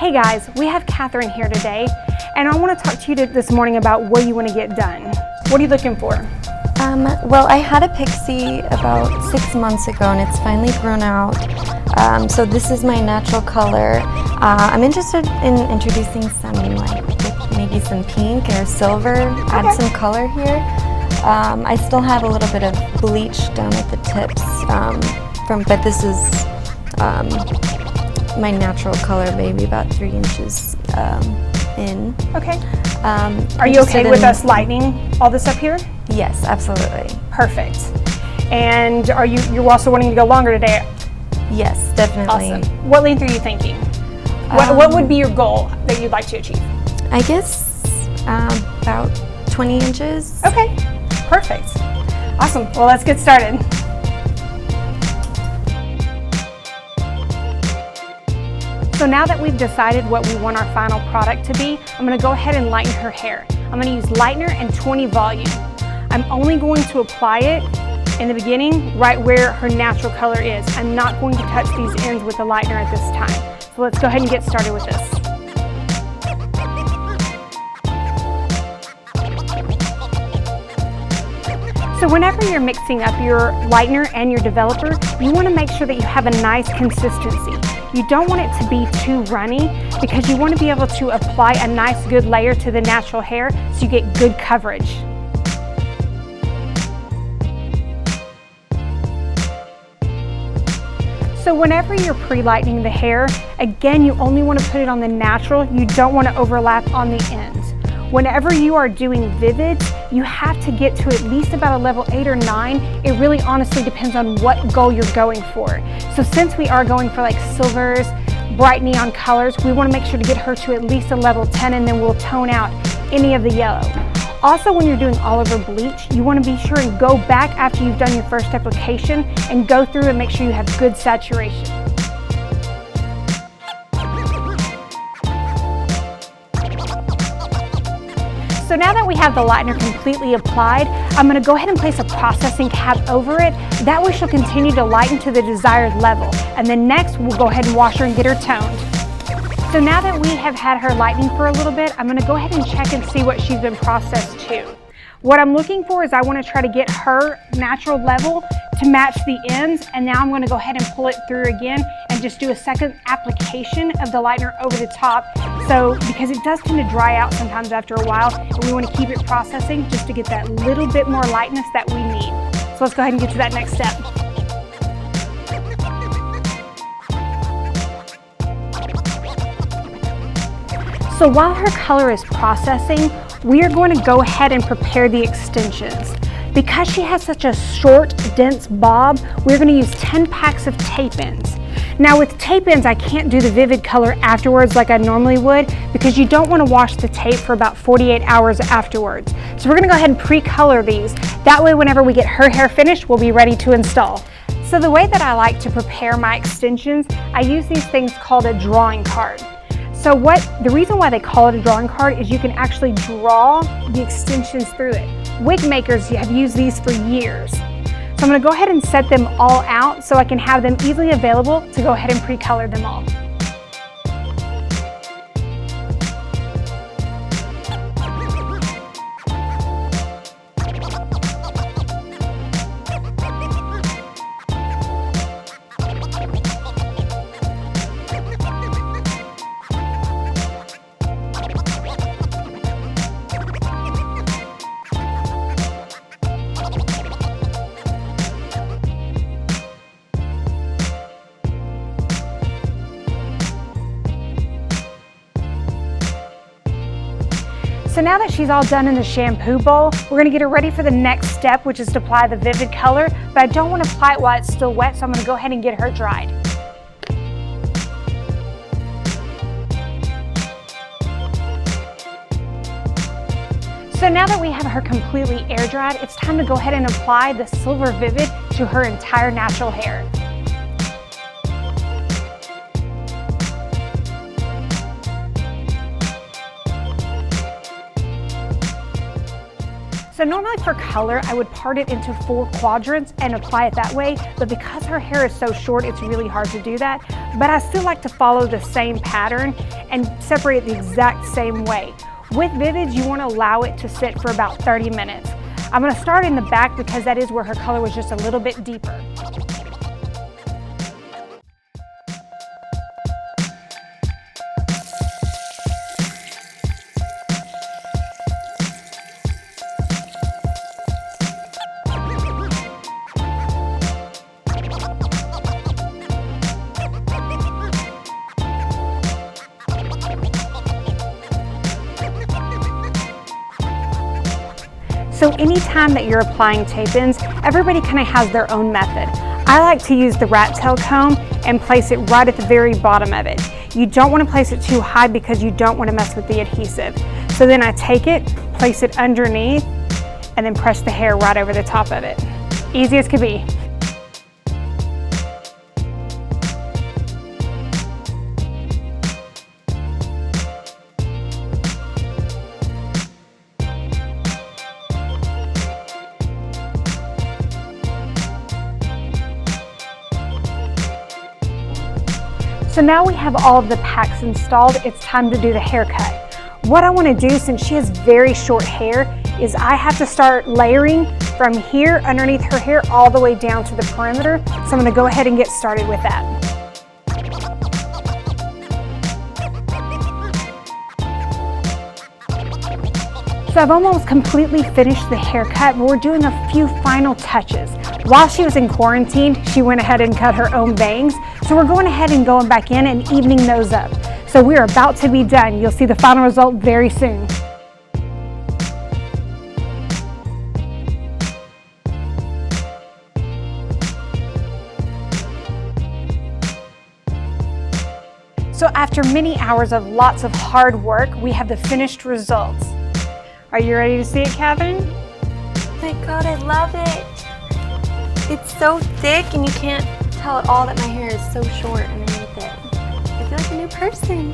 Hey guys, we have Catherine here today, and I want to talk to you this morning about what you want to get done. What are you looking for? Well, I had a pixie about 6 months ago and it's finally grown out. So this is my natural color. I'm interested in introducing some maybe some pink or silver, add some color here. I still have a little bit of bleach down at the tips, but this is my natural color, maybe about 3 inches in. Okay. Are you okay with us lightening all this up here? Yes, absolutely. Perfect. And you're also wanting to go longer today? Yes, definitely. Awesome. What length are you thinking? What would be your goal that you'd like to achieve? I guess about 20 inches. Okay, perfect. Awesome. Well, let's get started. So now that we've decided what we want our final product to be, I'm going to go ahead and lighten her hair. I'm going to use lightener and 20 volume. I'm only going to apply it in the beginning right where her natural color is. I'm not going to touch these ends with the lightener at this time. So let's go ahead and get started with this. So whenever you're mixing up your lightener and your developer, you want to make sure that you have a nice consistency. You don't want it to be too runny because you want to be able to apply a nice good layer to the natural hair so you get good coverage. So whenever you're pre-lightening the hair, again, you only want to put it on the natural. You don't want to overlap on the ends. Whenever you are doing vivid, you have to get to at least about a level 8 or 9. It really honestly depends on what goal you're going for. So since we are going for like silvers, bright neon colors, we want to make sure to get her to at least a level 10, and then we'll tone out any of the yellow. Also, when you're doing all over bleach, you want to be sure and go back after you've done your first application and go through and make sure you have good saturation. So now that we have the lightener completely applied, I'm going to go ahead and place a processing cap over it. That way she'll continue to lighten to the desired level. And then next, we'll go ahead and wash her and get her toned. So now that we have had her lightening for a little bit, I'm going to go ahead and check and see what she's been processed to. What I'm looking for is I want to try to get her natural level to match the ends, and now I'm going to go ahead and pull it through again and just do a second application of the lightener over the top. So because it does tend to dry out sometimes after a while, and we want to keep it processing just to get that little bit more lightness that we need. So let's go ahead and get to that next step. So while her color is processing, we are going to go ahead and prepare the extensions. Because she has such a short, dense bob, we're going to use 10 packs of tape ends. Now with tape ends, I can't do the vivid color afterwards like I normally would because you don't want to wash the tape for about 48 hours afterwards. So we're going to go ahead and pre-color these. That way whenever we get her hair finished, we'll be ready to install. So the way that I like to prepare my extensions, I use these things called a drawing card. So the reason why they call it a drawing card is you can actually draw the extensions through it. Wig makers have used these for years. So I'm going to go ahead and set them all out so I can have them easily available to go ahead and pre-color them all. So now that she's all done in the shampoo bowl, we're going to get her ready for the next step, which is to apply the vivid color, but I don't want to apply it while it's still wet, so I'm going to go ahead and get her dried. So now that we have her completely air dried, it's time to go ahead and apply the silver vivid to her entire natural hair. So normally for color, I would part it into 4 quadrants and apply it that way, but because her hair is so short, it's really hard to do that. But I still like to follow the same pattern and separate it the exact same way. With Vivids, you want to allow it to sit for about 30 minutes. I'm going to start in the back because that is where her color was just a little bit deeper. So anytime that you're applying tape-ins, everybody kind of has their own method. I like to use the rat tail comb and place it right at the very bottom of it. You don't want to place it too high because you don't want to mess with the adhesive. So then I take it, place it underneath, and then press the hair right over the top of it. Easy as could be. So now we have all of the packs installed, it's time to do the haircut. What I want to do, since she has very short hair, is I have to start layering from here underneath her hair all the way down to the perimeter. So I'm going to go ahead and get started with that. So I've almost completely finished the haircut, but we're doing a few final touches. While she was in quarantine, she went ahead and cut her own bangs. So we're going ahead and going back in and evening those up. So we're about to be done. You'll see the final result very soon. So after many hours of lots of hard work, we have the finished results. Are you ready to see it, Catherine? Oh my God, I love it. It's so thick and you can't tell at all that my hair is so short underneath it. I feel like a new person.